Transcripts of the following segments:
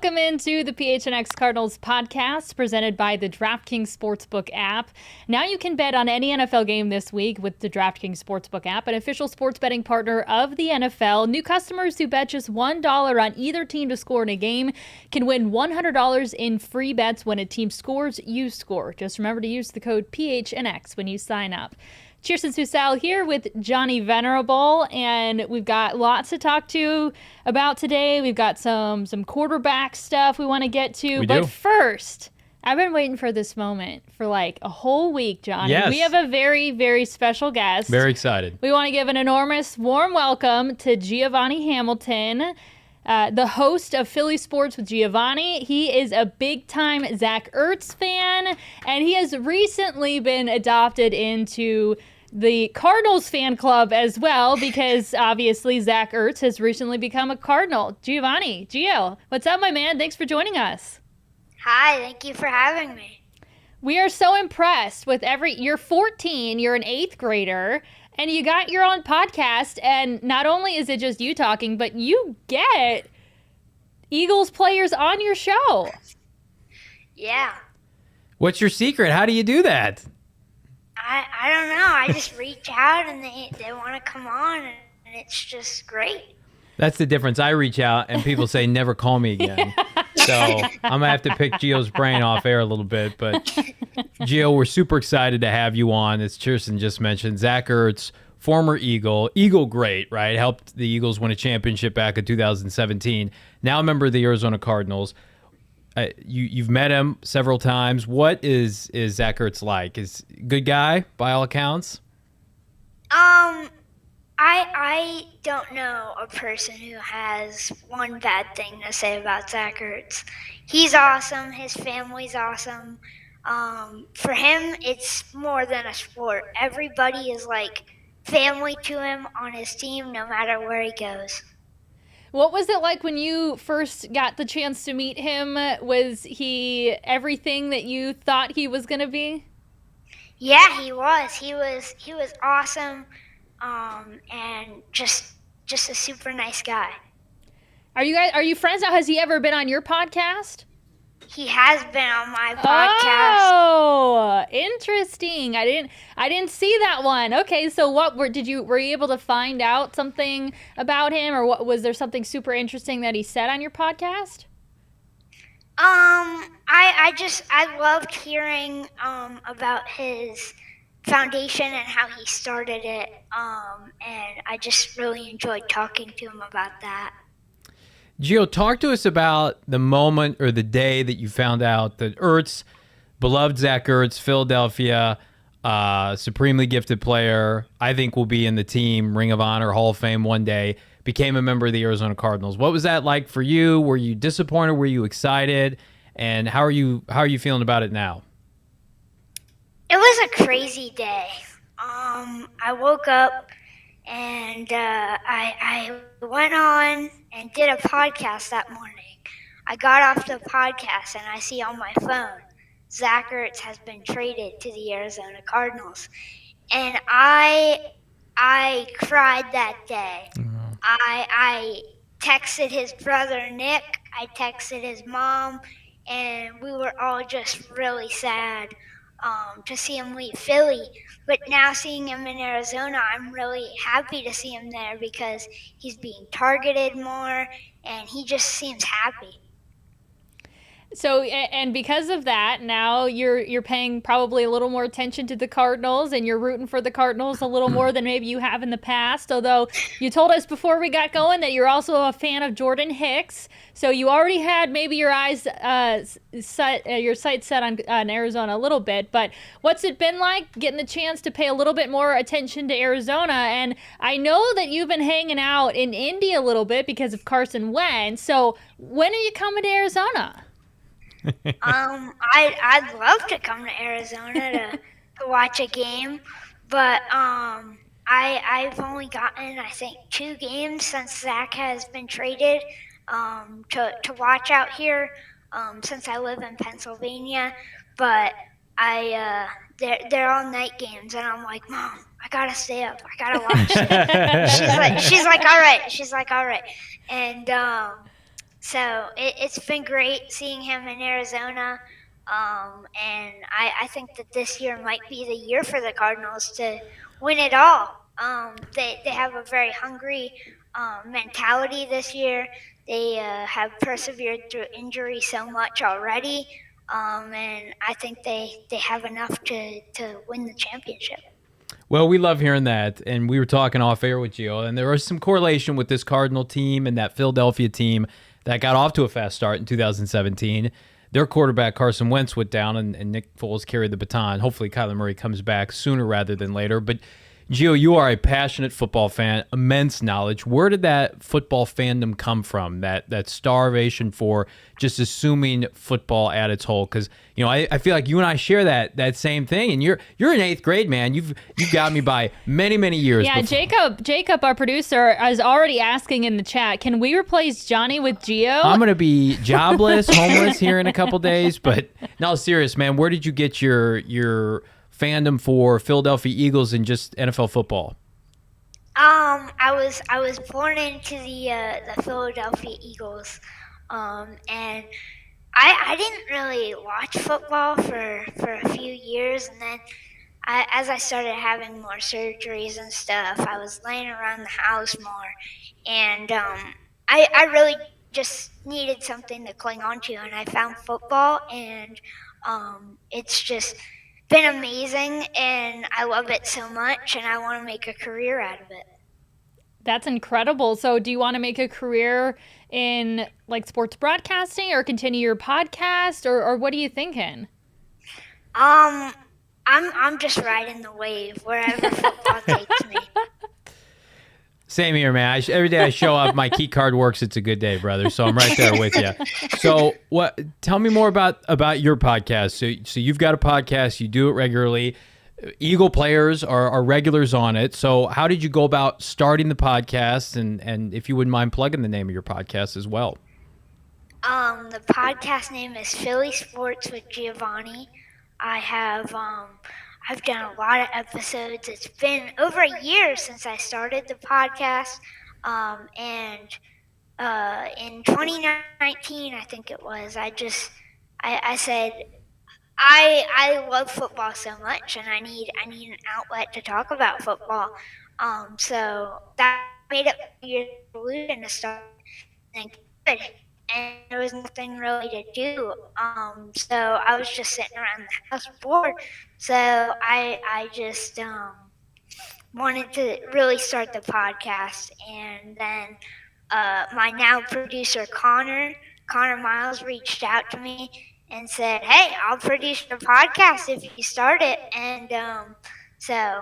welcome into the PHNX Cardinals podcast presented by the DraftKings Sportsbook app. Now you can bet on any NFL game this week with the DraftKings Sportsbook app, an official sports betting partner of the NFL. New customers who bet just $1 on either team to score in a game can win $100 in free bets when a team scores, you score. Just remember to use the code PHNX when you sign up. Chierstin Susel here with Johnny Venerable, and we've got lots to talk to about today. We've got some quarterback stuff we want to get to. But first, I've been waiting for this moment for like a whole week, Johnny. Yes. We have a very, very special guest. Very excited. We want to give an enormous warm welcome to Giovanni Hamilton, the host of Philly Sports with Giovanni. He is a big-time Zach Ertz fan, and he has recently been adopted into the Cardinals fan club as well, because obviously Zach Ertz has recently become a Cardinal. Giovanni, Gio, what's up, my man? Thanks for joining us. Hi, thank you for having me. We are so impressed with you're 14, you're an 8th grader, and you got your own podcast, and not only is it just you talking, but you get Eagles players on your show. Yeah. What's your secret? How do you do that? I don't know. I just reach out and they want to come on, and it's just great. That's the difference. I reach out and people say, never call me again. So I'm going to have to pick Gio's brain off air a little bit. But Gio, we're super excited to have you on. As Chierstin just mentioned, Zach Ertz, former Eagle great, right? Helped the Eagles win a championship back in 2017. Now a member of the Arizona Cardinals. You've met him several times. What is Zach Ertz like? Is a good guy by all accounts? I don't know a person who has one bad thing to say about Zach Ertz. He's awesome. His family's awesome. For him, it's more than a sport. Everybody is like family to him on his team, no matter where he goes. What was it like when you first got the chance to meet him? Was he everything that you thought he was going to be? Yeah, he was. He was awesome, and just a super nice guy. Are you friends now? Has he ever been on your podcast? He has been on my podcast. Oh, interesting. I didn't see that one. Okay, so were you able to find out something about him, or was there something super interesting that he said on your podcast? I loved hearing about his foundation and how he started it. And I just really enjoyed talking to him about that. Gio, talk to us about the moment or the day that you found out that Ertz, beloved Zach Ertz, Philadelphia, supremely gifted player, I think will be in the team Ring of Honor Hall of Fame one day, became a member of the Arizona Cardinals. What was that like for you? Were you disappointed? Were you excited? And how are you feeling about it now? It was a crazy day. I woke up and I went on and did a podcast that morning. I got off the podcast and I see on my phone, Zach Ertz has been traded to the Arizona Cardinals. And I cried that day. Mm-hmm. I texted his brother Nick, I texted his mom, and we were all just really sad to see him leave Philly. But now seeing him in Arizona, I'm really happy to see him there because he's being targeted more and he just seems happy. So, and because of that, now you're paying probably a little more attention to the Cardinals, and you're rooting for the Cardinals a little more than maybe you have in the past. Although you told us before we got going that you're also a fan of Jordan Hicks, so you already had maybe your sights set on Arizona a little bit. But what's it been like getting the chance to pay a little bit more attention to Arizona? And I know that you've been hanging out in Indy a little bit because of Carson Wentz. So when are you coming to Arizona? I'd love to come to Arizona to watch a game, but I've only gotten, I think, 2 games since Zach has been traded to watch out here since I live in Pennsylvania. But they're all night games, and I'm like, Mom, I gotta stay up. I gotta watch it. She's like, all right. And So it's been great seeing him in Arizona. And I think that this year might be the year for the Cardinals to win it all. They have a very hungry mentality this year. They have persevered through injury so much already. And I think they have enough to win the championship. Well, we love hearing that. And we were talking off air with Gio, and there was some correlation with this Cardinal team and that Philadelphia team that got off to a fast start in 2017. Their quarterback, Carson Wentz, went down, and Nick Foles carried the baton. Hopefully, Kyler Murray comes back sooner rather than later. But, Gio, you are a passionate football fan, immense knowledge. Where did that football fandom come from, that starvation for just assuming football at its whole? Because, I feel like you and I share that same thing, and you're in 8th grade, man. You've got me by many, many years. Yeah, Jacob, our producer, is already asking in the chat, can we replace Johnny with Gio? I'm going to be jobless, homeless here in a couple days. But, no, serious, man, where did you get your fandom for Philadelphia Eagles and just NFL football? I was born into the Philadelphia Eagles, and I didn't really watch football for a few years, and then as I started having more surgeries and stuff, I was laying around the house more, and I really just needed something to cling on to, and I found football, and it's just been amazing, and I love it so much, and I want to make a career out of it. That's incredible. So do you want to make a career in like sports broadcasting or continue your podcast, or what are you thinking? I'm just riding the wave wherever football takes me. Same here, man. Every day I show up, my key card works. It's a good day, brother. So I'm right there with you. So, tell me more about your podcast. So you've got a podcast. You do it regularly. Eagle players are regulars on it. So how did you go about starting the podcast? And if you wouldn't mind plugging the name of your podcast as well. The podcast name is Philly Sports with Giovanni. I've done a lot of episodes. It's been over a year since I started the podcast. And in 2019, I think it was, I said, I love football so much, and I need an outlet to talk about football. So that made it a year solution to start and good. And there was nothing really to do. So I was just sitting around the house bored. So I just wanted to really start the podcast. And then my now producer, Connor Miles, reached out to me and said, hey, I'll produce your podcast if you start it. And so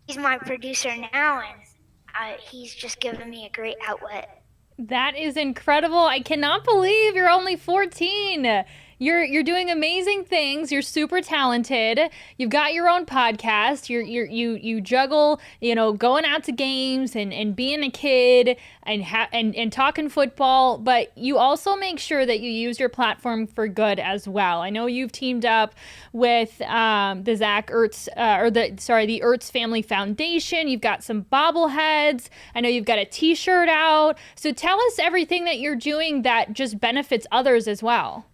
he's my producer now, and he's just given me a great outlet. That is incredible. I cannot believe you're only 14. You're doing amazing things. You're super talented. You've got your own podcast. You juggle, going out to games and being a kid and talking football, but you also make sure that you use your platform for good as well. I know you've teamed up with the Ertz the Ertz Family Foundation. You've got some bobbleheads. I know you've got a T-shirt out. So tell us everything that you're doing that just benefits others as well.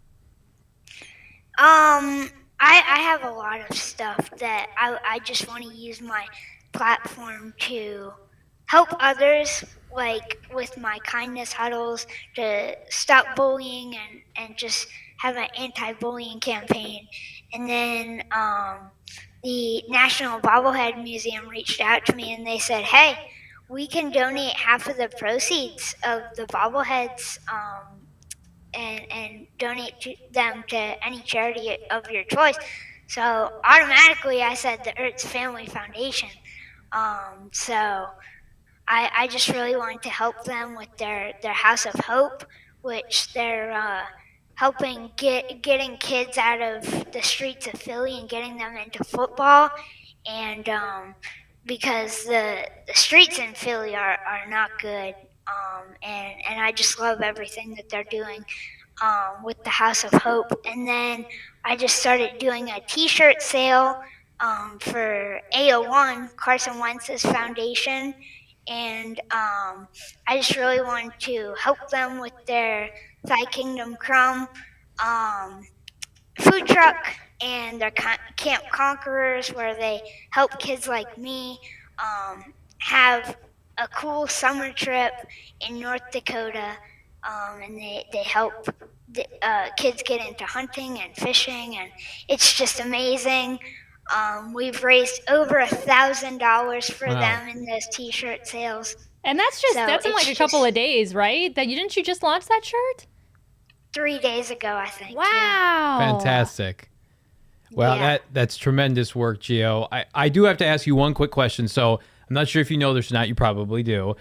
I have a lot of stuff that I just want to use my platform to help others, like with my kindness huddles to stop bullying and just have an anti-bullying campaign. And then the National Bobblehead Museum reached out to me and they said, hey, we can donate half of the proceeds of the bobbleheads and donate them to any charity of your choice. So automatically I said the Ertz Family Foundation. So I just really wanted to help them with their House of Hope, which they're helping getting kids out of the streets of Philly and getting them into football. And because the streets in Philly are not good. And I just love everything that they're doing with the House of Hope. And then I just started doing a T-shirt sale for AO1, Carson Wentz's foundation. And I just really wanted to help them with their Thigh Kingdom Crumb food truck and their Camp Conquerors, where they help kids like me have a cool summer trip in North Dakota, and they help kids get into hunting and fishing, and it's just amazing. We've raised over $1,000 for them in those T-shirt sales. And that's in like a couple of days, right? Didn't you just launch that shirt? 3 days ago, I think. Wow. Yeah. Fantastic. Well, Yeah. that's tremendous work, Gio. I do have to ask you one quick question. So I'm not sure if you know this or not. You probably do.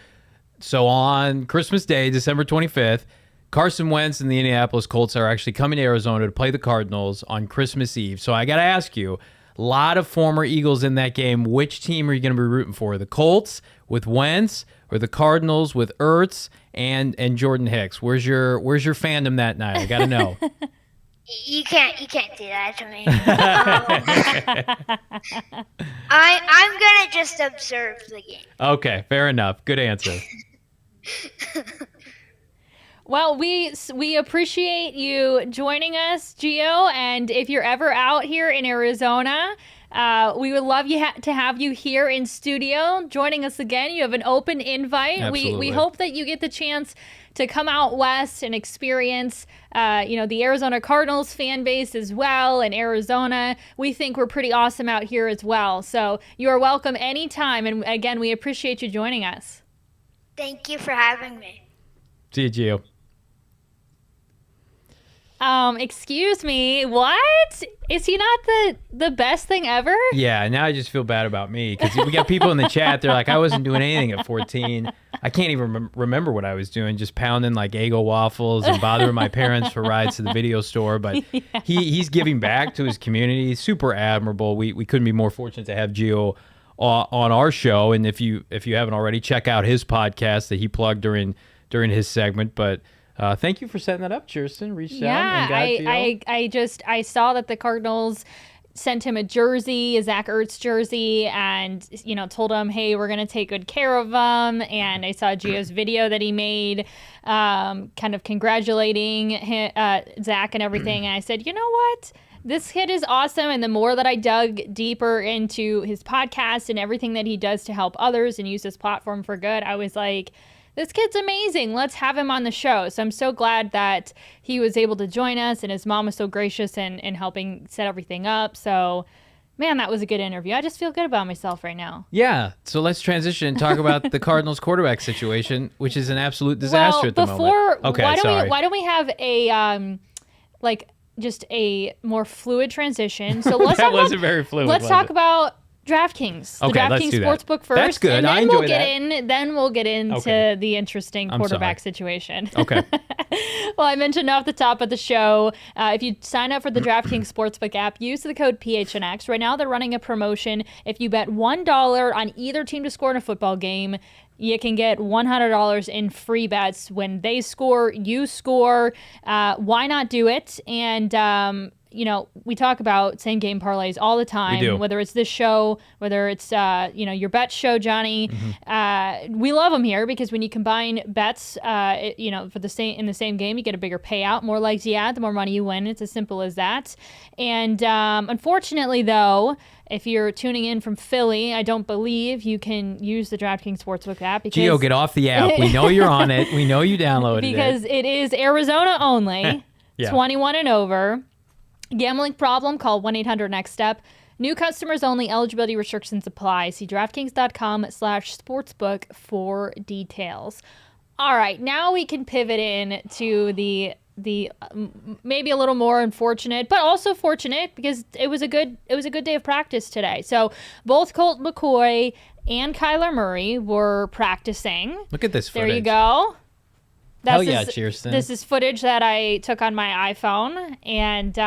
So on Christmas Day, December 25th, Carson Wentz and the Indianapolis Colts are actually coming to Arizona to play the Cardinals on Christmas Eve. So I got to ask you, a lot of former Eagles in that game. Which team are you going to be rooting for? The Colts with Wentz or the Cardinals with Ertz and Jordan Hicks? Where's your fandom that night? I got to know. You can't do that to me. I'm gonna just observe the game. Okay, fair enough. Good answer. Well, we appreciate you joining us, Gio. And if you're ever out here in Arizona, we would love to have you here in studio joining us again. You have an open invite. Absolutely. We hope that you get the chance to come out west and experience, the Arizona Cardinals fan base as well in Arizona. We think we're pretty awesome out here as well. So you are welcome anytime. And again, we appreciate you joining us. Thank you for having me. See you, Gio. Excuse me, what? Is he not the best thing ever? Yeah, now I just feel bad about me because we got people in the chat. They're like, I wasn't doing anything at 14. I can't even remember what I was doing, just pounding like Eggo waffles and bothering my parents for rides to the video store. But he's giving back to his community. Super admirable. We couldn't be more fortunate to have Gio on our show. And if you haven't already, check out his podcast that he plugged during his segment. But thank you for setting that up, Chierstin. Reached out and got Gio. I saw that the Cardinals sent him a jersey, a Zach Ertz jersey, and told him, hey, we're gonna take good care of him. And I saw Gio's video that he made, kind of congratulating Zach and everything. And I said, you know what? This kid is awesome. And the more that I dug deeper into his podcast and everything that he does to help others and use his platform for good, I was like, this kid's amazing. Let's have him on the show. So I'm so glad that he was able to join us, and his mom was so gracious in helping set everything up. So, man, that was a good interview. I just feel good about myself right now. Yeah. So let's transition and talk about the Cardinals quarterback situation, which is an absolute disaster at the moment. Okay, why don't we have a just a more fluid transition? So let's that wasn't very fluid. Let's talk about DraftKings. The DraftKings Sportsbook first. That's good. And then I enjoy that. Then we'll get into the interesting quarterback situation. Okay. Well, I mentioned off the top of the show, if you sign up for the DraftKings Sportsbook app, use the code PHNX. Right now, they're running a promotion. If you bet $1 on either team to score in a football game, you can get $100 in free bets. When they score, you score. Why not do it? And we talk about same game parlays all the time, we do. Whether it's this show, whether it's, your bet show, Johnny. Mm-hmm. We love them here because when you combine bets, for the same game, you get a bigger payout. More legs you add, the more money you win. It's as simple as that. And unfortunately, though, if you're tuning in from Philly, I don't believe you can use the DraftKings Sportsbook app. Because Gio, get off the app. We know you're on it. We know you downloaded because it is Arizona only, 21 and over. Gambling problem? Call 1-800-NEXT-STEP. New customers only. Eligibility restrictions apply. See DraftKings.com/sportsbook for details. All right, now we can pivot in to the maybe a little more unfortunate, but also fortunate because it was a good day of practice today. So both Colt McCoy and Kyler Murray were practicing. Look at this footage. There you go. Chierstin. This is footage that I took on my iPhone, and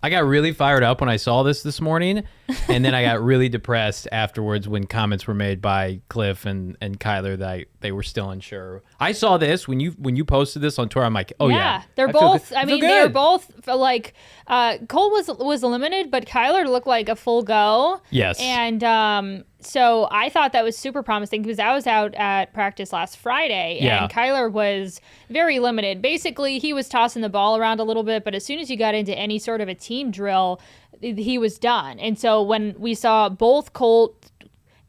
I got really fired up when I saw this morning, and then I got really depressed afterwards when comments were made by Cliff and Kyler that they were still unsure. I saw this when you posted this on Twitter. I'm like, oh yeah, they're both. I mean, they're both like Cole was limited, but Kyler looked like a full go. Yes, and So I thought that was super promising because I was out at practice last Friday and Kyler was very limited. Basically, he was tossing the ball around a little bit, but as soon as you got into any sort of a team drill, he was done. And so when we saw both Colt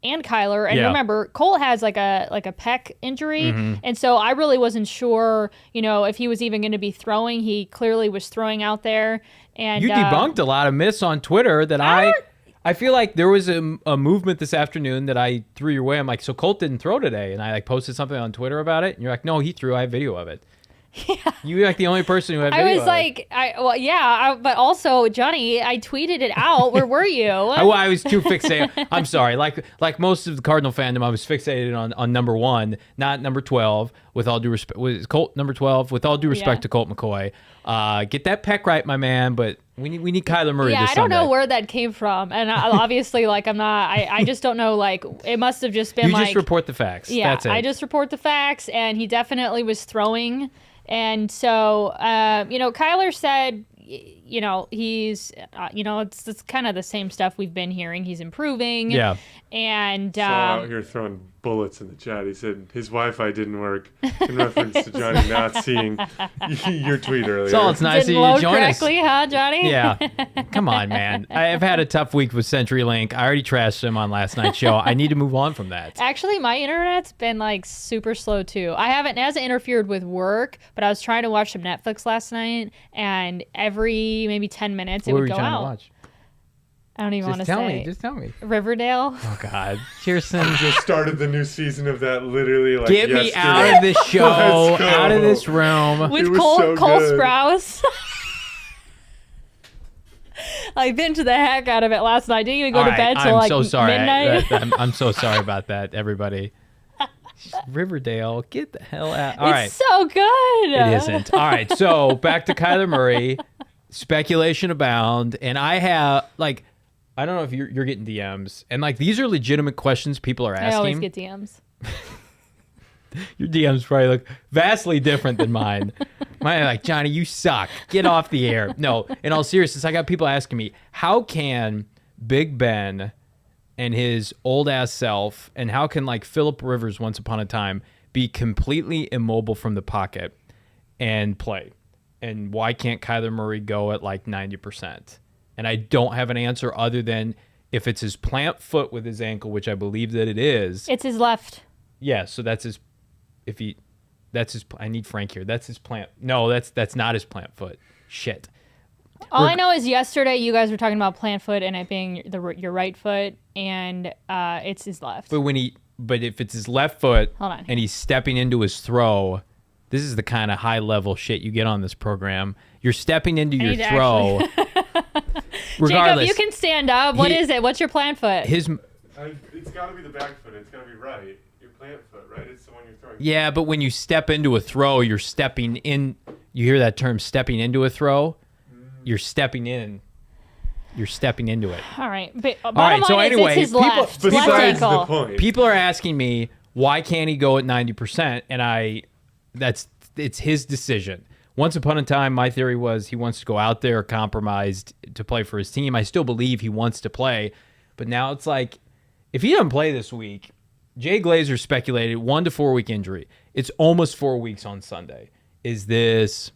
and Kyler, and remember, Colt has like a pec injury, and so I really wasn't sure, if he was even going to be throwing. He clearly was throwing out there. And you debunked a lot of myths on Twitter that I feel like there was a movement this afternoon that I threw your way. I'm like, so Colt didn't throw today, and I posted something on Twitter about it, and you're like, no, he threw. I have video of it. Yeah. You're like the only person who had video. I was like, but also, Johnny, I tweeted it out. Where were you? I was too fixated. I'm sorry. Like most of the Cardinal fandom, I was fixated on number 1, not number 12. With all due respect, was Colt number 12? With all due respect to Colt McCoy, get that pec right, my man. But we need Kyler Murray. Yeah, this I don't Sunday. know where that came from, and obviously, I'm not. I just don't know. It must have just been you just report the facts. Yeah, that's it. I just report the facts, and he definitely was throwing. And so, Kyler said, he's, it's kind of the same stuff we've been hearing. He's improving. Yeah. And out here throwing bullets in the chat. He said his Wi-Fi didn't work in reference to Johnny not seeing your tweet earlier. So it's nice Didn't that you load join us. correctly, huh, Johnny? Yeah. Come on, man. I've had a tough week with CenturyLink. I already trashed him on last night's show. I need to move on from that. Actually, my internet's been super slow too. It hasn't interfered with work, but I was trying to watch some Netflix last night, and every maybe 10 minutes it would go out. What were you trying to watch? I don't even want to say. Just tell me. Riverdale. Oh, God. Chierstin. Just started the new season of that literally Get yesterday. me out of this show, out of this room. With Cole Sprouse. I binged the heck out of it last night. Didn't even go to bed till so sorry. midnight. I'm so sorry about that, everybody. Riverdale, get the hell out. All right. It's so good. It isn't. All right, so back to Kyler Murray. Speculation abound. And I have, I don't know if you're getting DMs. And, these are legitimate questions people are asking. I always get DMs. Your DMs probably look vastly different than mine. Mine are like, Johnny, you suck. Get off the air. No, in all seriousness, I got people asking me, how can Big Ben and his old-ass self, and how can, Phillip Rivers once upon a time be completely immobile from the pocket and play? And why can't Kyler Murray go at 90%? And I don't have an answer other than if it's his plant foot with his ankle, which I believe that it is. It's his left. Yeah, so that's his. I need Frank here. That's his plant. No, that's not his plant foot. Shit. All I know is yesterday you guys were talking about plant foot and it being your right foot, and it's his left. But if it's his left foot, hold on, and he's stepping into his throw. This is the kind of high-level shit you get on this program. You're stepping into your throw. Jacob, Regardless, you can stand up. What is it? What's your plant foot? It's got to be the back foot. It's got to be right. Your plant foot, right? It's the one you're throwing. Yeah, but when you step into a throw, you're stepping in. You hear that term, stepping into a throw? You're stepping in. You're stepping into it. All right. But so anyway, it's his left ankle. The point. People are asking me, why can't he go at 90%? And it's his decision. Once upon a time, my theory was he wants to go out there compromised to play for his team. I still believe he wants to play. But now it's if he doesn't play this week, Jay Glazer speculated 1 to 4 week injury. It's almost 4 weeks on Sunday. This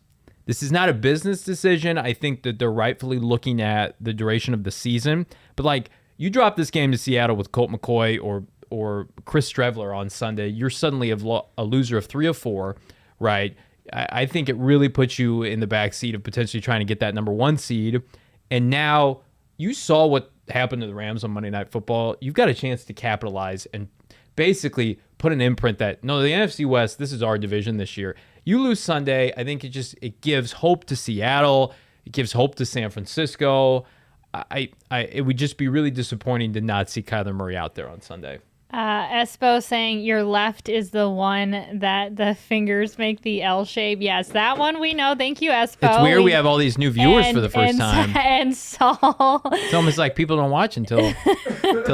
is not a business decision. I think that they're rightfully looking at the duration of the season. But you drop this game to Seattle with Colt McCoy or Chris Streveler on Sunday, you're suddenly a loser of 3 of 4, right? I think it really puts you in the backseat of potentially trying to get that number 1 seed. And now you saw what happened to the Rams on Monday Night Football. You've got a chance to capitalize and basically put an imprint that, no, the NFC West, this is our division this year. You lose Sunday, I think it gives hope to Seattle. It gives hope to San Francisco. It would just be really disappointing to not see Kyler Murray out there on Sunday. Espo saying your left is the one that the fingers make the L shape. Yes, that one we know. Thank you, Espo. It's weird we have all these new viewers for the first time. And Saul. It's almost like people don't watch until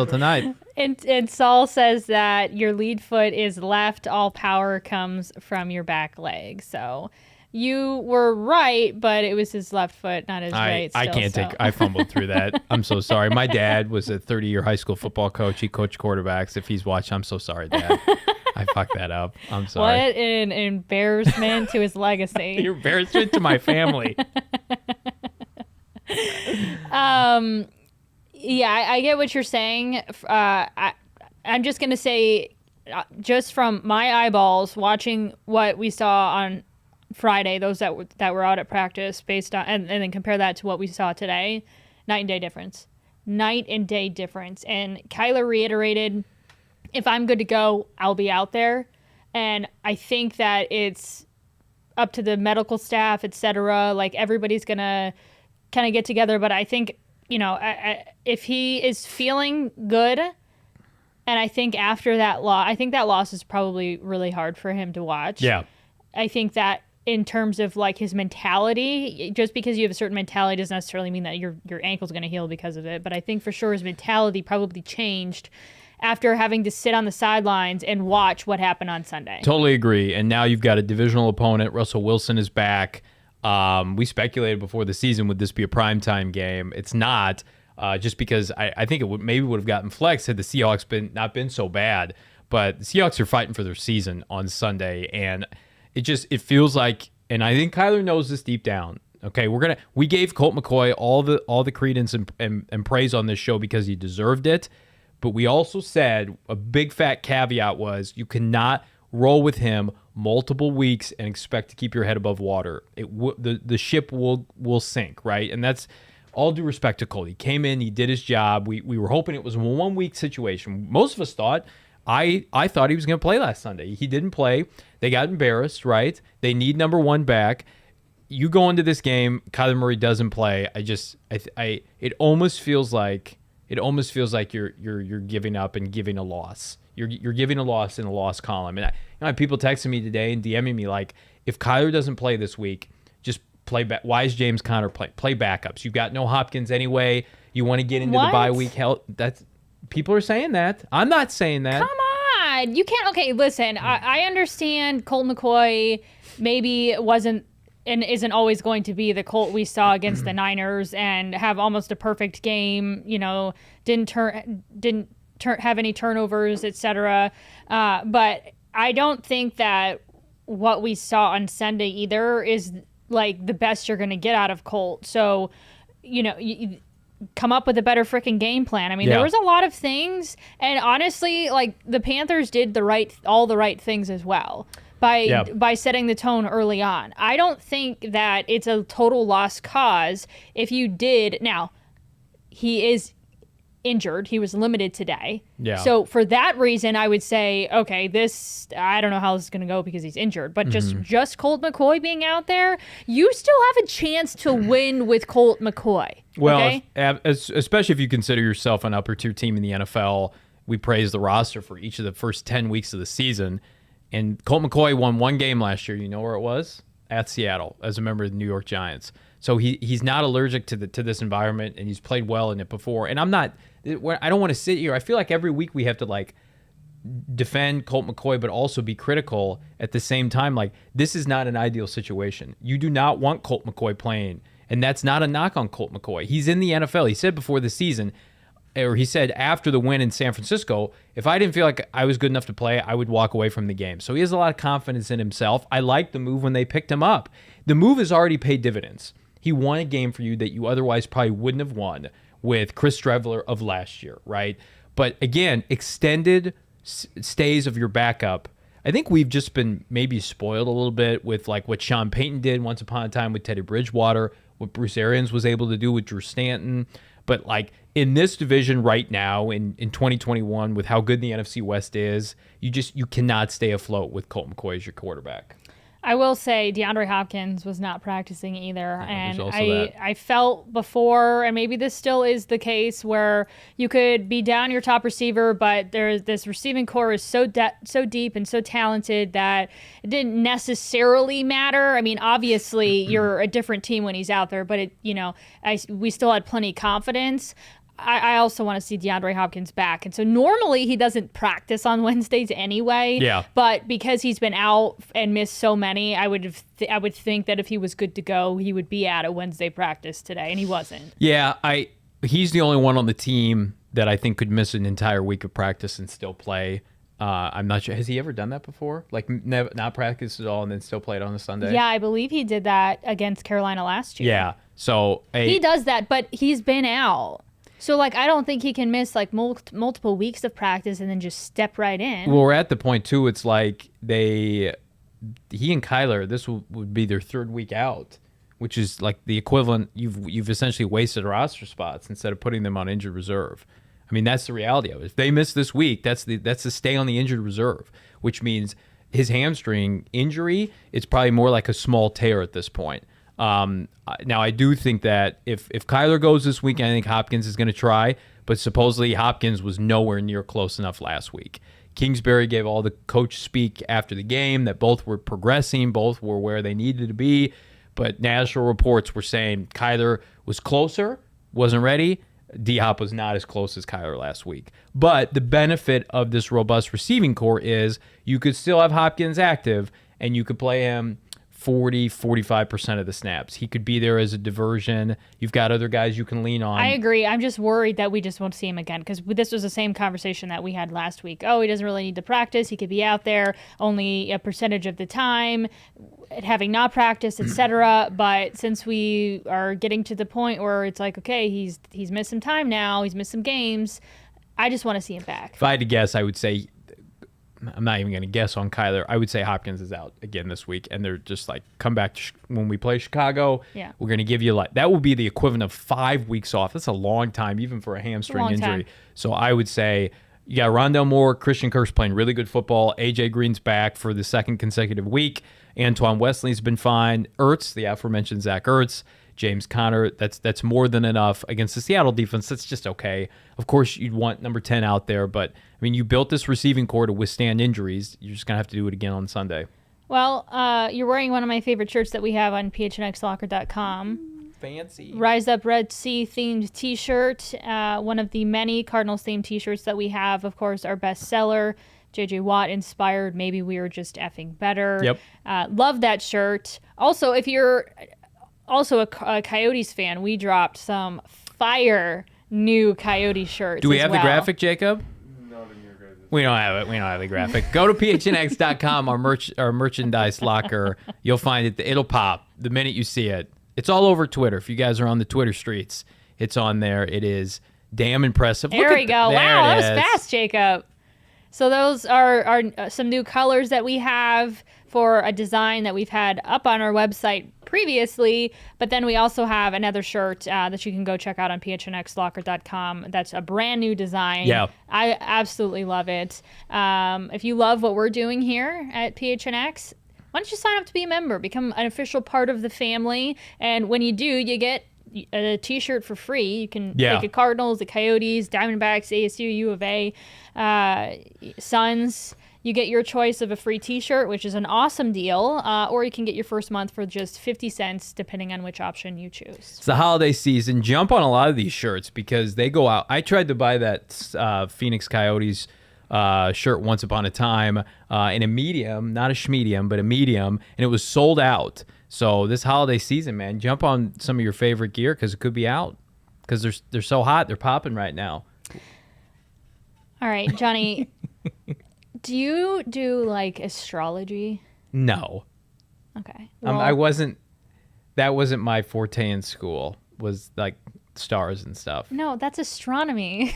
tonight. And Saul says that your lead foot is left. All power comes from your back leg. So you were right, but it was his left foot, not his right. I can't take. I fumbled through that. I'm so sorry. My dad was a 30-year high school football coach. He coached quarterbacks. If he's watching, I'm so sorry, Dad. I fucked that up. I'm sorry. What an embarrassment to his legacy. You're embarrassment to my family. Yeah, I get what you're saying. I'm just gonna say, just from my eyeballs, watching what we saw on Friday, those that were out at practice, based on and then compare that to what we saw today, night and day difference. And Kyler reiterated, if I'm good to go, I'll be out there. And I think that it's up to the medical staff, etc. Like, everybody's gonna kind of get together. But I think, if he is feeling good, and I think after that loss, I think that loss is probably really hard for him to watch. Yeah. I think that in terms of like his mentality, just because you have a certain mentality doesn't necessarily mean that your ankle's going to heal because of it. But I think for sure his mentality probably changed after having to sit on the sidelines and watch what happened on Sunday. Totally agree. And now you've got a divisional opponent. Russell Wilson is back. We speculated before the season, would this be a primetime game? It's not, just because I think it would have gotten flexed had the Seahawks not been so bad. But the Seahawks are fighting for their season on Sunday, and it feels like, and I think Kyler knows this deep down. Okay, we gave Colt McCoy all the credence and praise on this show because he deserved it. But we also said a big fat caveat was you cannot roll with him multiple weeks and expect to keep your head above water. The ship will sink, right? And that's all due respect to Colt. He came in, he did his job. We were hoping it was a 1 week situation. Most of us thought. I thought he was going to play last Sunday. He didn't play. They got embarrassed, right? They need number one back. You go into this game, Kyler Murray doesn't play. It almost feels like you're giving up and giving a loss. You're giving a loss in the loss column. And I had people texting me today and DMing me like, if Kyler doesn't play this week, just play back. Why is James Conner play backups? You've got no Hopkins anyway. You want to get into the bye week health. People are saying that. I'm not saying that. Come on. You can't. Okay, listen. I understand Colt McCoy maybe wasn't and isn't always going to be the Colt we saw against the Niners and have almost a perfect game. Didn't have any turnovers, etc. But I don't think that what we saw on Sunday either is like the best you're going to get out of Colt. So, you come up with a better freaking game plan. I mean, there was a lot of things, and honestly, like the Panthers did all the right things as well by setting the tone early on. I don't think that it's a total lost cause if you did. Now, he is injured. He was limited today. Yeah. So for that reason, I would say, okay, I don't know how this is going to go because he's injured, but just Colt McCoy being out there, you still have a chance to win with Colt McCoy. Well, okay? Especially if you consider yourself an upper tier team in the NFL, we praise the roster for each of the first 10 weeks of the season. And Colt McCoy won one game last year. You know where it was? At Seattle as a member of the New York Giants. So he's not allergic to this environment, and he's played well in it before. And I don't want to sit here. I feel like every week we have to like defend Colt McCoy, but also be critical at the same time. Like, this is not an ideal situation. You do not want Colt McCoy playing, and that's not a knock on Colt McCoy. He's in the NFL. He said before the season, or he said after the win in San Francisco, if I didn't feel like I was good enough to play, I would walk away from the game. So he has a lot of confidence in himself. I like the move when they picked him up. The move has already paid dividends. He won a game for you that you otherwise probably wouldn't have won with Chris Streveler of last year, right? But again, extended stays of your backup. I think we've just been maybe spoiled a little bit with like what Sean Payton did once upon a time with Teddy Bridgewater, what Bruce Arians was able to do with Drew Stanton. But like in this division right now in 2021, with how good the NFC West is, you cannot stay afloat with Colt McCoy as your quarterback. I will say DeAndre Hopkins was not practicing either. And I felt before, and maybe this still is the case, where you could be down your top receiver, but this receiving core is so deep and so talented that it didn't necessarily matter. I mean, obviously you're a different team when he's out there, but we still had plenty of confidence. I also want to see DeAndre Hopkins back. And so normally he doesn't practice on Wednesdays anyway. Yeah. But because he's been out and missed so many, I would think that if he was good to go, he would be at a Wednesday practice today, and he wasn't. Yeah, he's the only one on the team that I think could miss an entire week of practice and still play. I'm not sure. Has he ever done that before? Like not practice at all and then still played on a Sunday? Yeah, I believe he did that against Carolina last year. Yeah. So he does that, but he's been out. So, like, I don't think he can miss, like, multiple weeks of practice and then just step right in. Well, we're at the point, too, it's like he and Kyler, this would be their third week out, which is, like, the equivalent. You've essentially wasted roster spots instead of putting them on injured reserve. I mean, that's the reality of it. If they miss this week, that's the stay on the injured reserve, which means his hamstring injury, it's probably more like a small tear at this point. Now, I do think that if Kyler goes this week, I think Hopkins is going to try, but supposedly Hopkins was nowhere near close enough last week. Kingsbury gave all the coach speak after the game that both were progressing, both were where they needed to be, but national reports were saying Kyler was closer, wasn't ready. D-Hop was not as close as Kyler last week. But the benefit of this robust receiving core is you could still have Hopkins active, and you could play him 45% of the snaps. He could be there as a diversion. You've got other guys you can lean on. I agree. I'm just worried that we just won't see him again, because this was the same conversation that we had last week. Oh, he doesn't really need to practice. He could be out there only a percentage of the time, having not practiced, etc. But since we are getting to the point where it's like, okay, he's missed some time now. He's missed some games. I just want to see him back. If I had to guess, I would say, I'm not even going to guess on Kyler. I would say Hopkins is out again this week, and they're just like, come back when we play Chicago. Yeah. We're going to give you that will be the equivalent of 5 weeks off. That's a long time, even for a hamstring injury. Time. So I would say you got Rondell Moore, Christian Kirk's playing really good football. AJ Green's back for the second consecutive week. Antoine Wesley's been fine. Ertz, the aforementioned Zach Ertz, James Conner, that's more than enough against the Seattle defense. That's just okay. Of course, you'd want number 10 out there, but I mean, you built this receiving core to withstand injuries. You're just going to have to do it again on Sunday. Well, you're wearing one of my favorite shirts that we have on phnxlocker.com. Fancy. Rise Up Red Sea themed t-shirt. One of the many Cardinals themed t-shirts that we have. Of course, our best seller. JJ Watt inspired. Maybe we were just effing better. Yep. Love that shirt. Also, if you're also a Coyotes fan, we dropped some fire new Coyote shirts. Do we have well. the graphic, Jacob? Not in your guys'. We don't have it. We don't have the graphic. Go to phnx.com, our merchandise locker. You'll find it. It'll pop the minute you see it. It's all over Twitter. If you guys are on the Twitter streets, it's on there. It is damn impressive. There we go. Wow, that was fast, Jacob. So those are some new colors that we have for a design that we've had up on our website previously, but then we also have another shirt that you can go check out on phnxlocker.com. That's a brand new design. Yeah. I absolutely love it. If you love what we're doing here at PHNX, why don't you sign up to be a member, become an official part of the family, and when you do, you get a t-shirt for free. You can take the Cardinals, the Coyotes, Diamondbacks, ASU, U of A, Suns. You get your choice of a free t-shirt, which is an awesome deal, or you can get your first month for just 50 cents, depending on which option you choose. It's the holiday season. Jump on a lot of these shirts because they go out. I tried to buy that Phoenix Coyotes shirt once upon a time in a medium, not a schmedium, but a medium, and it was sold out. So this holiday season, man, jump on some of your favorite gear because it could be out because they're so hot. They're popping right now. All right, Johnny, do you do like astrology? No. Okay. Well, that wasn't my forte in school, was like stars and stuff. No, that's astronomy.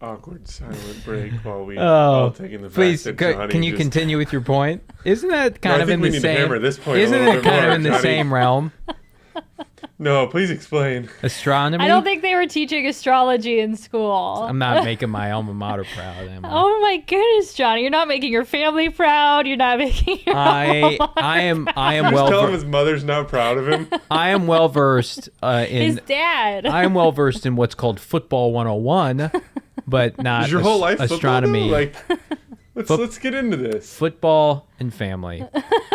Awkward silent break while we all taking the fact please, that Johnny can you continue with your point? Isn't that kind of in the same? Hammer this point isn't it kind of in the same realm? No, please explain. Astronomy? I don't think they were teaching astrology in school. I'm not making my alma mater proud, am I? Oh my goodness, Johnny! You're not making your family proud. You're not making. I am well. Tell him his mother's not proud of him. I am well versed in his dad. I am well versed in what's called football 101, but not Is your whole life astronomy. Football, Let's get into this. Football and family,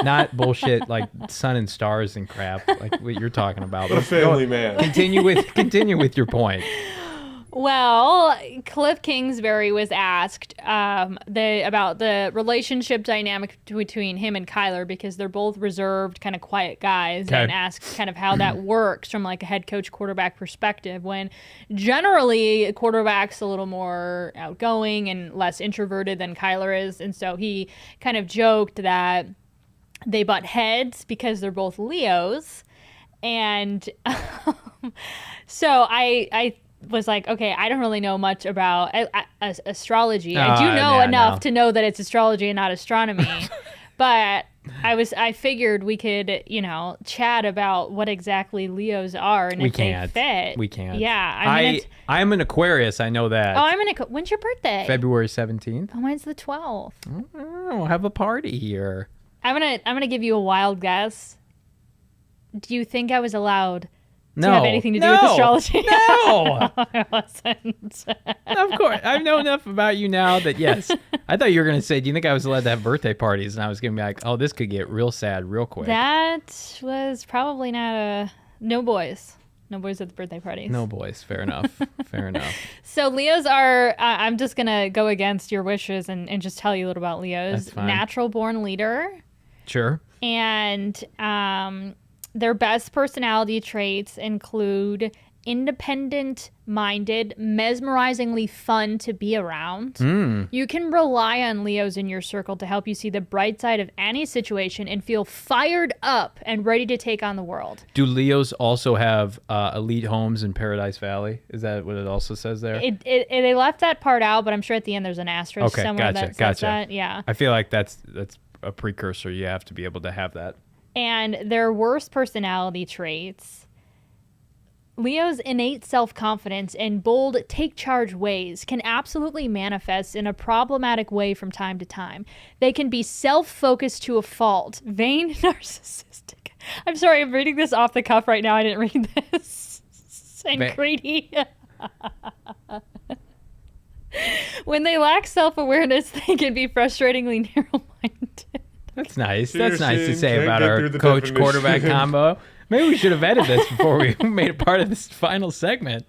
not bullshit like sun and stars and crap like what you're talking about. But a family man. Continue with your point. Well, Cliff Kingsbury was asked about the relationship dynamic between him and Kyler because they're both reserved, kind of quiet guys, and asked kind of how that works from like a head coach quarterback perspective when generally a quarterback's a little more outgoing and less introverted than Kyler is. And so he kind of joked that they butt heads because they're both Leos. And so I was like, okay, I don't really know much about astrology. I do know enough to know that it's astrology and not astronomy. But I figured we could, chat about what exactly Leos are and if they fit. We can't. Yeah. I'm an Aquarius. I know that. Oh, when's your birthday? February 17th. Oh, mine's the 12th. We'll have a party here. I'm gonna give you a wild guess. Do you think I was allowed to have anything to do with astrology? No. I wasn't. Of course. I know enough about you now that, yes. I thought you were going to say, do you think I was allowed to have birthday parties? And I was going to be like, oh, this could get real sad real quick. That was probably not no boys. No boys at the birthday parties. No boys. Fair enough. Fair enough. So Leos are, I'm just going to go against your wishes and just tell you a little about Leos. That's fine. Natural born leader. Sure. And their best personality traits include independent-minded, mesmerizingly fun to be around. You can rely on Leos in your circle to help you see the bright side of any situation and feel fired up and ready to take on the world. Do Leos also have elite homes in Paradise Valley? Is that what it also says there? They left that part out, but I'm sure at the end there's an asterisk somewhere that says that. Yeah. I feel like that's a precursor. You have to be able to have that. And their worst personality traits, Leo's innate self-confidence and bold take-charge ways can absolutely manifest in a problematic way from time to time. They can be self-focused to a fault, vain, narcissistic. I'm sorry, I'm reading this off the cuff right now. I didn't read this. And greedy. When they lack self-awareness, they can be frustratingly narrow-minded. That's nice. That's nice to say about our coach-quarterback combo. Maybe we should have edited this before we made it part of this final segment.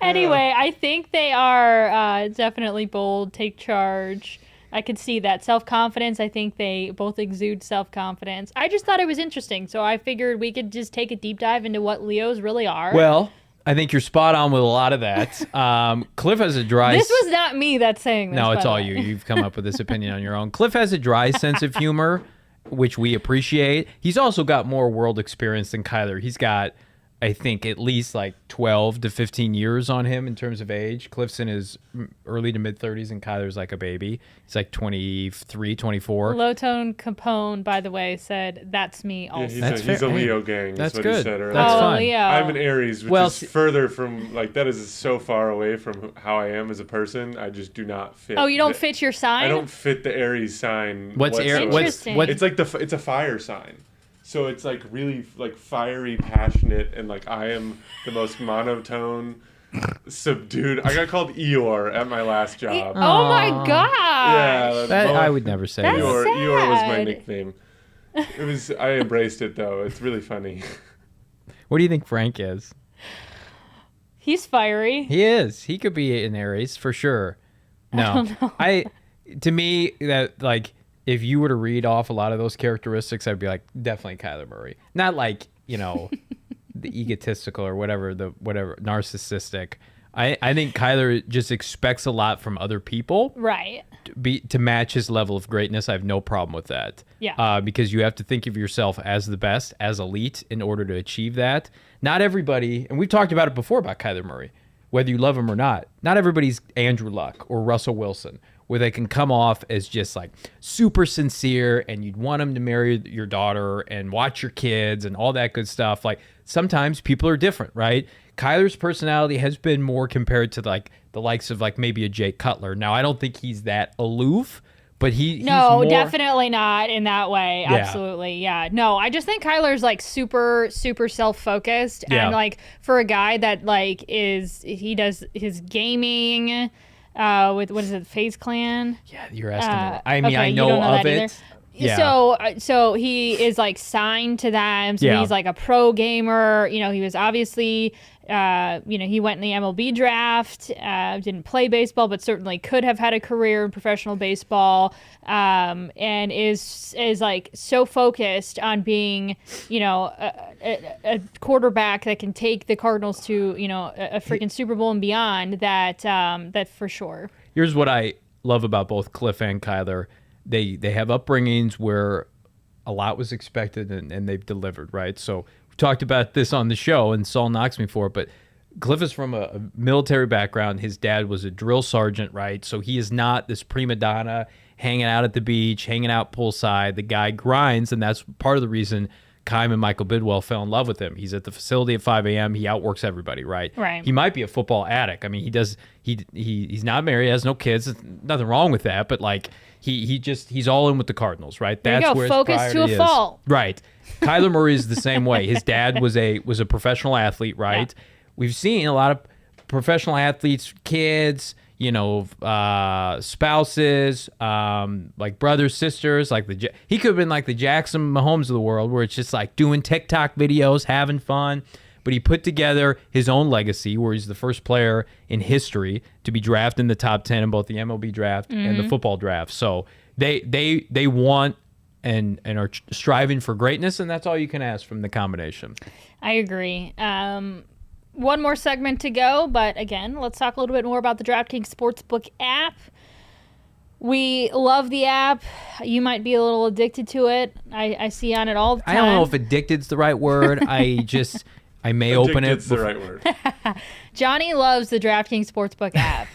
Anyway, I think they are definitely bold, take charge. I could see that. Self-confidence, I think they both exude self-confidence. I just thought it was interesting, so I figured we could just take a deep dive into what Leos really are. Well, I think you're spot on with a lot of that. Cliff has a dry... This was not me that's saying this. No, it's all you. You've come up with this opinion on your own. Cliff has a dry sense of humor, which we appreciate. He's also got more world experience than Kyler. He's got, I think, at least like 12 to 15 years on him in terms of age. Cliff's in his early to mid-30s, and Kyler's like a baby. He's like 23, 24. Low Tone Capone, by the way, said, that's me also. Yeah, he's a Leo gang. That's what good. He said earlier. That's fine. Leo. I'm an Aries, which is further from, like, that is so far away from how I am as a person. I just do not fit. Oh, you don't fit your sign? I don't fit the Aries sign. What's Aries? Interesting. It's a fire sign. So it's like really like fiery, passionate, and like I am the most monotone, subdued. I got called Eeyore at my last job. Oh my gosh. Yeah, I would never say That's that. Eeyore was my nickname. It was. I embraced it though. It's really funny. What do you think Frank is? He's fiery. He is. He could be an Aries for sure. No, I don't know. To me, that like. If you were to read off a lot of those characteristics, I'd be like, definitely Kyler Murray. Not like, the egotistical or whatever, narcissistic. I think Kyler just expects a lot from other people. Right. To match his level of greatness. I have no problem with that. Yeah. Because you have to think of yourself as the best, as elite, in order to achieve that. Not everybody, and we've talked about it before about Kyler Murray, whether you love him or not. Not everybody's Andrew Luck or Russell Wilson, where they can come off as just like super sincere and you'd want them to marry your daughter and watch your kids and all that good stuff. Like sometimes people are different, right? Kyler's personality has been more compared to like the likes of like maybe a Jay Cutler. Now, I don't think he's that aloof, but he's more... definitely not in that way. Yeah. Absolutely. Yeah. No, I just think Kyler's like super, super self-focused. And like for a guy that like he does his gaming, with what is it, FaZe Clan? Yeah, you're asking. I mean, okay, I you know don't know of that it. either. Yeah. So he is like signed to them. So Yeah. he's like a pro gamer. You know, he was obviously, he went in the MLB draft, didn't play baseball, but certainly could have had a career in professional baseball. And is like so focused on being, a quarterback that can take the Cardinals to, a freaking Super Bowl and beyond that for sure. Here's what I love about both Cliff and Kyler. They have upbringings where a lot was expected and they've delivered, right? So we talked about this on the show, and Saul knocks me for it, but Cliff is from a military background. His dad was a drill sergeant, right? So he is not this prima donna hanging out at the beach, hanging out poolside. The guy grinds, and that's part of the reason Keim and Michael Bidwell fell in love with him. He's at the facility at 5 a.m. He outworks everybody, right? Right. He might be a football addict. I mean, he's not married, has no kids. There's nothing wrong with that, but like he's all in with the Cardinals, right? There you go. Where his Focus to a priority is. fault. Right. Kyler Murray is the same way. His dad was a professional athlete, right? Yeah. We've seen a lot of professional athletes, kids, spouses, like brothers, sisters, like he could have been like the Jackson Mahomes of the world, where it's just like doing TikTok videos, having fun. But he put together his own legacy, where he's the first player in history to be drafted in the top 10 in both the MLB draft and the football draft. So they want and are striving for greatness, and that's all you can ask from the combination. I agree. One more segment to go, but again, let's talk a little bit more about the DraftKings Sportsbook app. We love the app. You might be a little addicted to it. I see on it all the time. I don't know if addicted's the right word. I may open it. Addicted's the right word. Johnny loves the DraftKings Sportsbook app.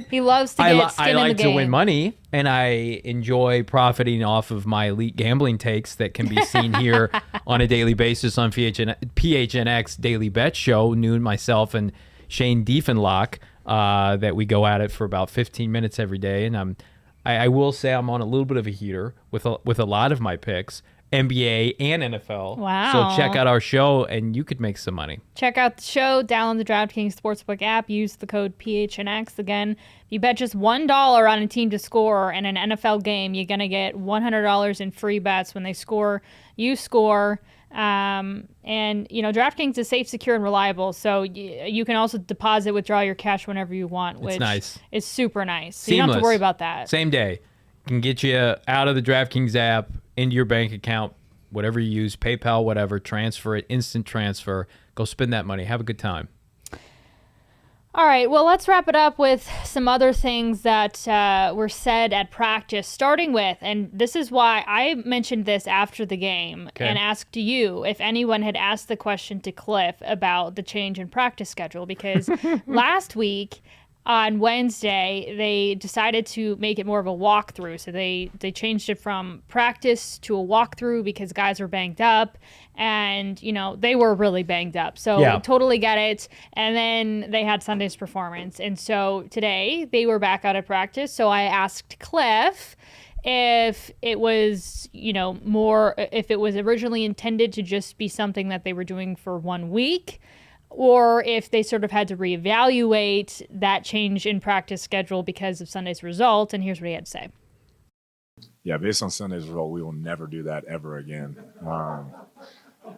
He loves to get skin I in the like game. to win money, and I enjoy profiting off of my elite gambling takes that can be seen here on a daily basis on PHNX Daily Bet Show. Noon, myself and Shane Diefenlock, that we go at it for about 15 minutes every day. And I will say I'm on a little bit of a heater with a lot of my picks, NBA and NFL. Wow. So check out our show, and you could make some money. Check out the show, download the DraftKings Sportsbook app, use the code PHNX. Again, if you bet just $1 on a team to score in an NFL game, you're going to get $100 in free bets. When they score, you score. And, DraftKings is safe, secure, and reliable. So you can also deposit, withdraw your cash whenever you want, which nice. is super nice. So Seamless. you don't have to worry about that. Same day. Can get you out of the DraftKings app, into your bank account, whatever you use, PayPal, whatever, transfer it, instant transfer. Go spend that money. Have a good time. All right, well, let's wrap it up with some other things that were said at practice, starting with, and this is why I mentioned this after the game and asked you if anyone had asked the question to Cliff about the change in practice schedule, because last week on Wednesday, they decided to make it more of a walkthrough. So they changed it from practice to a walkthrough because guys were banged up. And, they were really banged up. So Totally get it. And then they had Sunday's performance. And so today they were back out at practice. So I asked Cliff if it was, if it was originally intended to just be something that they were doing for 1 week, or if they sort of had to reevaluate that change in practice schedule because of Sunday's result. And here's what he had to say. Yeah, based on Sunday's result, we will never do that ever again.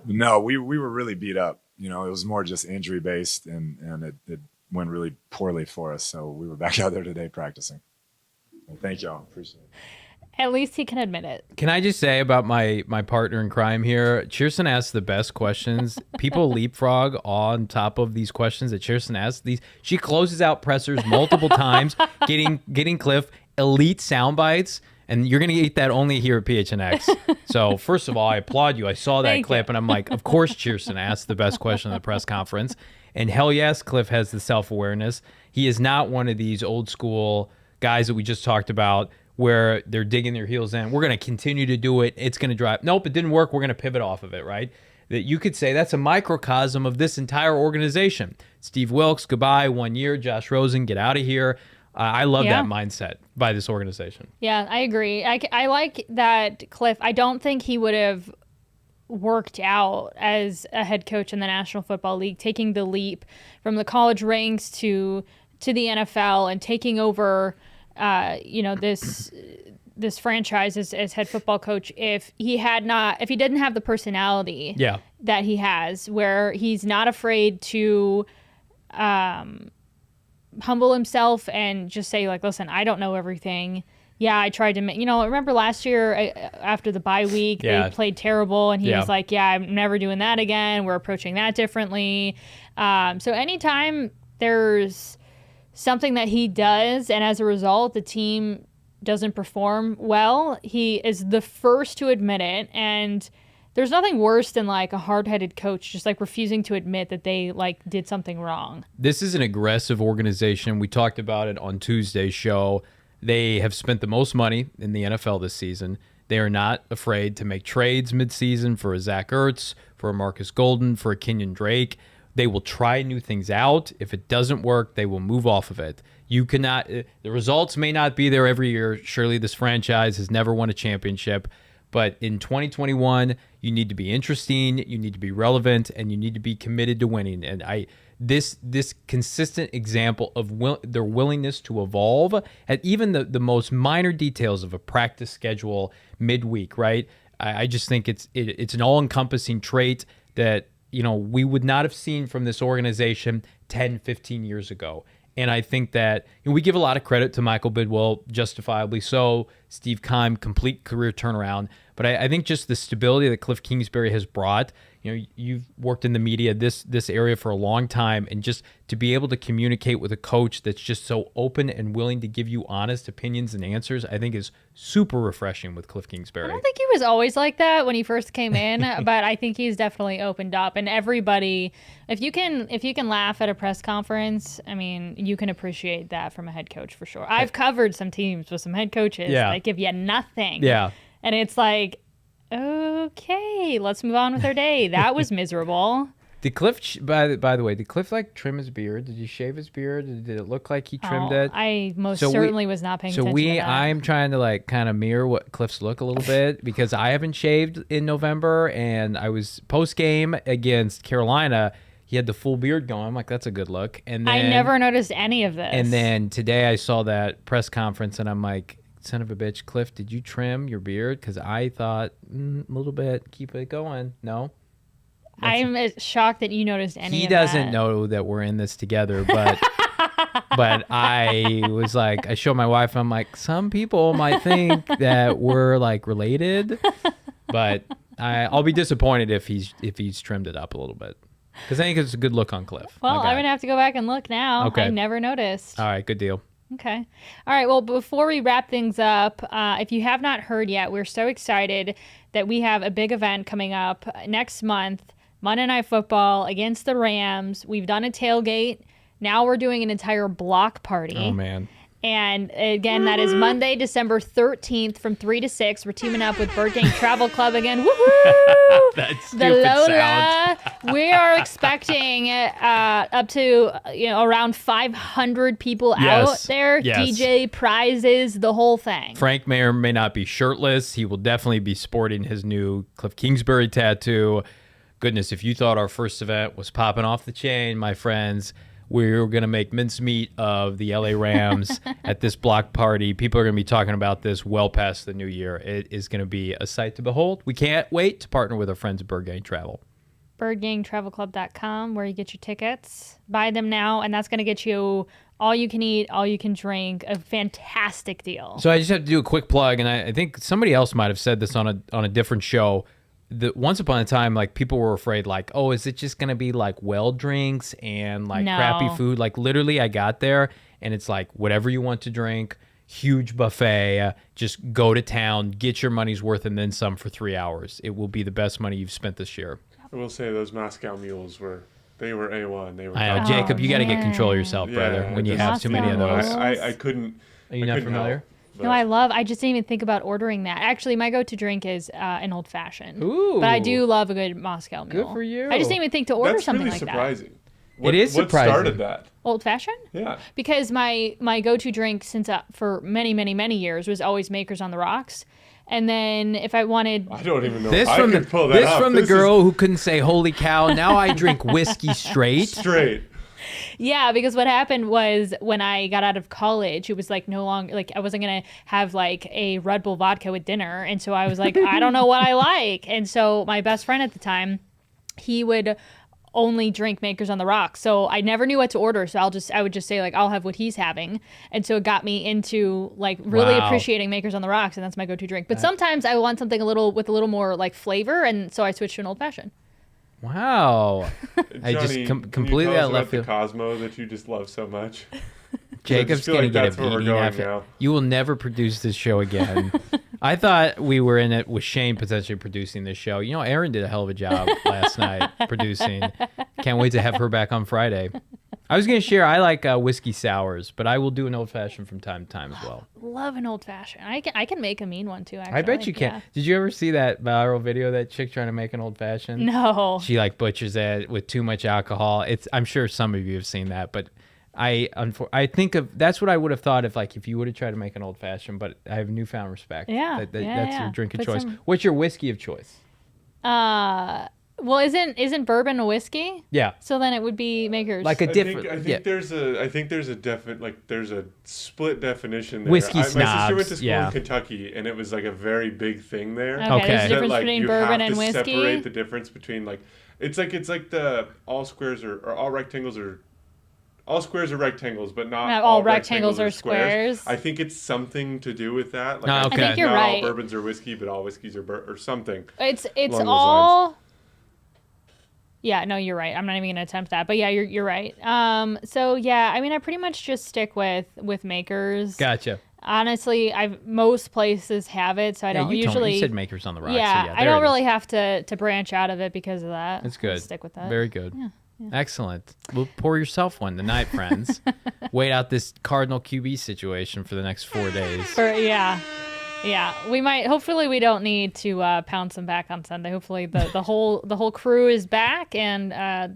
No, we were really beat up. It was more just injury based, and it went really poorly for us. So we were back out there today practicing. Well, thank y'all. Appreciate it. At least he can admit it. Can I just say about my partner in crime here? Chierstin asks the best questions. People leapfrog on top of these questions that Chierstin asks. She closes out pressers multiple times, getting Cliff elite sound bites. And you're going to get that only here at PHNX. So first of all, I applaud you. I saw that clip, and I'm like, of course Chierstin asked the best question at the press conference. And hell yes, Cliff has the self-awareness. He is not one of these old school guys that we just talked about where they're digging their heels in. We're going to continue to do it. It's going to drive. Nope, it didn't work. We're going to pivot off of it, right? That you could say that's a microcosm of this entire organization. Steve Wilkes, goodbye, 1 year. Josh Rosen, get out of here. I love that mindset by this organization. Yeah, I agree. I like that Cliff. I don't think he would have worked out as a head coach in the National Football League, taking the leap from the college ranks to to the NFL and taking over, this franchise as head football coach if he didn't have the personality that he has, where he's not afraid to humble himself and just say, like, listen, I don't know everything. Yeah, I tried to remember last year after the bye week, they played terrible, and he was like, yeah, I'm never doing that again. We're approaching that differently. So anytime there's something that he does, and as a result, the team doesn't perform well, he is the first to admit it. And there's nothing worse than like a hard-headed coach just like refusing to admit that they like did something wrong. This is an aggressive organization. We talked about it on Tuesday's show. They have spent the most money in the NFL this season. They are not afraid to make trades midseason for a Zach Ertz, for a Marcus Golden, for a Kenyon Drake. They will try new things out. If it doesn't work, they will move off of it. You cannot. The results may not be there every year. Surely this franchise has never won a championship. But in 2021, you need to be interesting, you need to be relevant, and you need to be committed to winning. And this consistent example of their willingness to evolve at even the most minor details of a practice schedule midweek, right? I just think it's an all-encompassing trait that we would not have seen from this organization 10, 15 years ago. And I think that we give a lot of credit to Michael Bidwell, justifiably so. Steve Keim, complete career turnaround. But I think just the stability that Cliff Kingsbury has brought. You've worked in the media, this area for a long time, and just to be able to communicate with a coach that's just so open and willing to give you honest opinions and answers, I think is super refreshing with Cliff Kingsbury. I don't think he was always like that when he first came in, but I think he's definitely opened up. And everybody, if you can laugh at a press conference, I mean, you can appreciate that from a head coach for sure. I've covered some teams with some head coaches that give you nothing. Yeah. And it's like, okay, let's move on with our day. That was miserable. Did Cliff, by the way, did Cliff like trim his beard? Did he shave his beard? Did it look like he trimmed it? I certainly was not paying attention to that. I'm trying to like kind of mirror what Cliff's look a little bit because I haven't shaved in November, and I was post game against Carolina. He had the full beard going. I'm like, that's a good look. And then, I never noticed any of this. And then today I saw that press conference, and I'm like, son of a bitch, Cliff, did you trim your beard? Because I thought a little bit, keep it going. No. I'm shocked that you noticed any of that. He doesn't know that we're in this together, but but I was like, I showed my wife, I'm like, some people might think that we're like related, but I'll be disappointed if he's trimmed it up a little bit. Because I think it's a good look on Cliff. Well, I'm going to have to go back and look now. Okay. I never noticed. All right, good deal. Okay. All right. Well, before we wrap things up, if you have not heard yet, we're so excited that we have a big event coming up next month, Monday Night Football against the Rams. We've done a tailgate. Now we're doing an entire block party. Oh, man. And again, that is Monday, December 13th from 3 to 6. We're teaming up with Bird Gang Travel Club again. Woohoo! That stupid sound. We are expecting up to around 500 people out there. Yes. DJ, prizes, the whole thing. Frank may or may not be shirtless. He will definitely be sporting his new Cliff Kingsbury tattoo. Goodness, if you thought our first event was popping off the chain, my friends, we're going to make mincemeat of the LA Rams at this block party. People are going to be talking about this well past the new year. It is going to be a sight to behold. We can't wait to partner with our friends at Bird Gang Travel. BirdGangTravelClub.com, where you get your tickets. Buy them now, and that's going to get you all you can eat, all you can drink, a fantastic deal. So I just have to do a quick plug, and I think somebody else might have said this on a different show. Once upon a time, like, people were afraid, like, oh, is it just going to be like well drinks and like crappy food? Like, literally, I got there and it's like whatever you want to drink, huge buffet, just go to town, get your money's worth and then some for 3 hours. It will be the best money you've spent this year. I will say those Moscow mules were A1. They were. I know, Jacob, you got to get control of yourself, brother, when you have too many of those. I couldn't. Are you not familiar? No, I just didn't even think about ordering that. Actually, my go-to drink is an old fashioned. Ooh. But I do love a good Moscow mule. Good for you. I just didn't even think to order something really like surprising. that. It is surprising. What started that? Old fashioned? Yeah. Because my go-to drink since for many, many, many years was always Makers on the Rocks. And then if I wanted... I don't even know this if I could pull that This off. from the girl who couldn't say, holy cow, now I drink whiskey straight. Straight. Yeah, because what happened was when I got out of college, it was like no longer like I wasn't gonna have like a Red Bull vodka with dinner, and so I was like, I don't know what I like, and so my best friend at the time, he would only drink Makers on the Rocks, so I never knew what to order. So I would just say like I'll have what he's having, and so it got me into like really appreciating Makers on the Rocks, and that's my go-to drink. But sometimes I want something with a little more like flavor, and so I switched to an old fashioned. Wow. I just Johnny, completely out out of left the field. Cosmo that you just love so much. Jacob's feel going like to get that's a where we're beating going after. now. You will never produce this show again. I thought we were in it with Shane potentially producing this show. You know, Erin did a hell of a job last night producing. Can't wait to have her back on Friday. I was going to share, I like whiskey sours, but I will do an old fashioned from time to time as well. Love an old fashioned. I can make a mean one too. Actually, I bet you can. Yeah. Did you ever see that viral video of that chick trying to make an old fashioned? No. She like butchers it with too much alcohol. I'm sure some of you have seen that, but I think that's what I would have thought if you would have tried to make an old fashioned. But I have newfound respect. Yeah, That's your drink of Put choice. some- What's your whiskey of choice? Well, isn't bourbon a whiskey? Yeah, So then it would be Makers. like a I different. think there's a definite there's a split definition there. Whiskey My sister snobs, went to school yeah. in Kentucky, and it was like a very big thing there. Okay, there's a Okay. difference That, between you bourbon have and to whiskey. separate the difference between it's like the all squares or all rectangles are all squares are rectangles, but not all rectangles are squares. I think it's something to do with that. Ah, okay. I think you're not right. all bourbons are whiskey, but all whiskeys are or something. It's along those all. Yeah, no, you're right. I'm not even gonna attempt that, but yeah, you're right. So yeah, I mean, I pretty much just stick with Makers. Gotcha. Honestly, most places have it, so I don't you usually. said Makers on the Rocks. Yeah, so I there don't it is. really have to branch out of it because of that. That's good. Just stick with that. Very good. Excellent. Well, pour yourself one tonight, friends. Wait out this Cardinal QB situation for the next 4 days. Yeah, we might. Hopefully, we don't need to pounce them back on Sunday. Hopefully, the whole crew is back and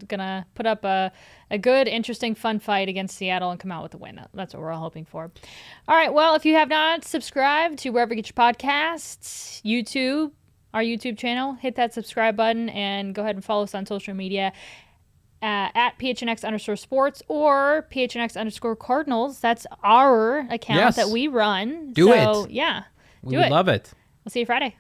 gonna put up a good, interesting, fun fight against Seattle and come out with a win. That's what we're all hoping for. All right. Well, if you have not subscribed to wherever you get your podcasts, YouTube, our YouTube channel, hit that subscribe button and go ahead and follow us on social media. At PHNX_sports or PHNX_Cardinals. That's our account Yes. that we run. Do so, it. Yeah. We Do would it. love it. We'll see you Friday.